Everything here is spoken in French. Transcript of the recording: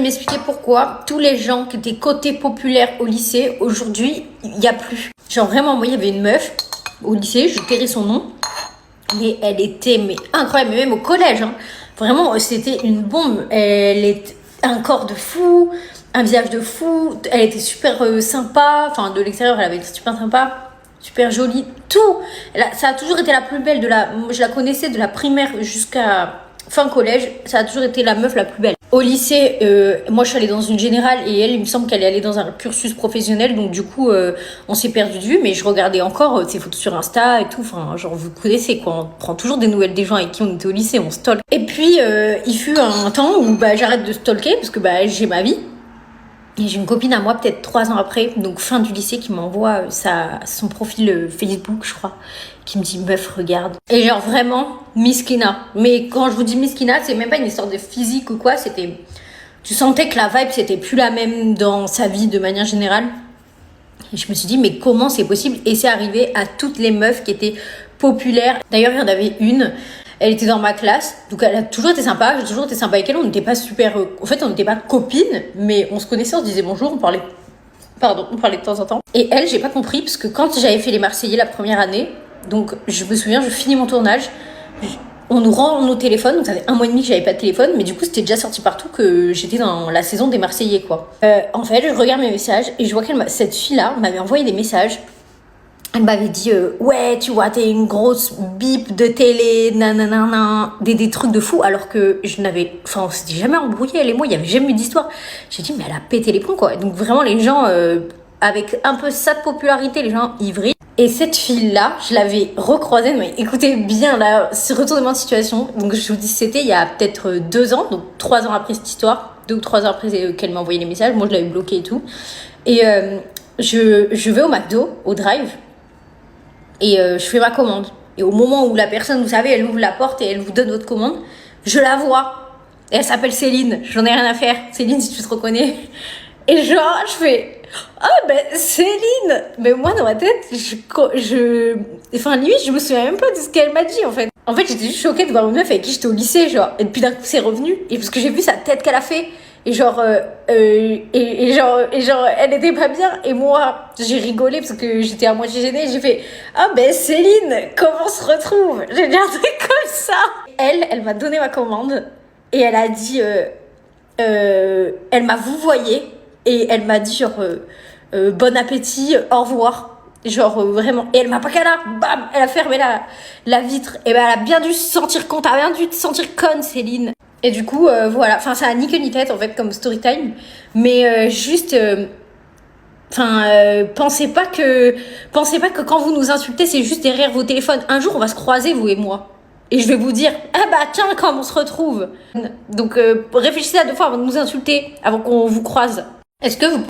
m'expliquer pourquoi tous les gens qui étaient côté populaire au lycée, aujourd'hui, il n'y a plus. Genre vraiment, moi, il y avait une meuf au lycée, je tairai son nom, mais elle était incroyable, mais même au collège, hein. Vraiment, c'était une bombe. Elle était un corps de fou, un visage de fou, elle était super sympa, enfin de l'extérieur, elle avait été super sympa, super jolie, tout. Ça a toujours été la plus belle je la connaissais de la primaire jusqu'à fin collège, ça a toujours été la meuf la plus belle. Au lycée, moi je suis allée dans une générale et elle, il me semble qu'elle est allée dans un cursus professionnel, donc du coup on s'est perdu de vue, mais je regardais encore ses photos sur Insta et tout, enfin genre vous connaissez quoi, on prend toujours des nouvelles des gens avec qui on était au lycée, on stalk. Et puis il fut un temps où j'arrête de stalker parce que j'ai ma vie. Et j'ai une copine à moi, peut-être 3 ans après, donc fin du lycée, qui m'envoie son profil Facebook, je crois, qui me dit meuf, regarde. Et genre vraiment, miskina. Mais quand je vous dis miskina, c'est même pas une histoire de physique ou quoi, tu sentais que la vibe, c'était plus la même dans sa vie de manière générale. Et je me suis dit, mais comment c'est possible? Et c'est arrivé à toutes les meufs qui étaient populaires. D'ailleurs, il y en avait une. Elle était dans ma classe, donc elle a toujours été sympa, j'ai toujours été sympa avec elle, on n'était pas super... en fait, on n'était pas copines, mais on se connaissait, on se disait bonjour, on parlait de temps en temps. Et elle, j'ai pas compris, parce que quand j'avais fait les Marseillais la première année, donc je me souviens, je finis mon tournage, on nous rend nos téléphones, donc ça fait 1 mois et demi que j'avais pas de téléphone, mais du coup c'était déjà sorti partout que j'étais dans la saison des Marseillais, quoi. En fait, je regarde mes messages, et je vois cette fille-là m'avait envoyé des messages. Elle m'avait dit ouais tu vois t'es une grosse bip de télé nanana des trucs de fou, alors que on s'était jamais embrouillé elle et moi, il y avait jamais eu d'histoire. J'ai dit mais elle a pété les plombs quoi. Donc vraiment les gens avec un peu ça de popularité, les gens ivris. Et cette fille là je l'avais recroisée, mais écoutez bien là ce retournement de situation, donc je vous dis c'était il y a peut-être 2 ans, donc 3 ans après cette histoire, 2 ou 3 ans après qu'elle m'a envoyé les messages, moi je l'avais bloqué et tout. Et je vais au McDo, au drive, et je fais ma commande. Et au moment où la personne, vous savez, elle ouvre la porte et elle vous donne votre commande, je la vois. Et elle s'appelle Céline. J'en ai rien à faire. Céline, si tu te reconnais. Et genre, je fais ah ben Céline. Mais moi dans ma tête, enfin limite, je me souviens même pas de ce qu'elle m'a dit en fait. En fait, j'étais juste choquée de voir une meuf avec qui j'étais au lycée, genre. Et puis d'un coup, c'est revenu. Et parce que j'ai vu sa tête qu'elle a fait. Et genre, elle était pas bien. Et moi, j'ai rigolé parce que j'étais à moitié gênée. J'ai fait ah ben Céline, comment on se retrouve? J'ai dit un truc comme ça. Elle m'a donné ma commande et elle a dit, elle m'a vouvoyé et elle m'a dit genre bon appétit, au revoir. Genre vraiment. Et elle m'a pas qu'à là, bam, elle a fermé la vitre. Et elle a bien dû se sentir con, t'as bien dû te sentir conne Céline. Et du coup, voilà, enfin ça a ni queue ni tête en fait comme story time, mais juste, pensez pas que quand vous nous insultez c'est juste derrière vos téléphones. Un jour on va se croiser vous et moi, et je vais vous dire ah bah tiens quand on se retrouve. Donc réfléchissez à 2 fois avant de nous insulter, avant qu'on vous croise. Est-ce que vous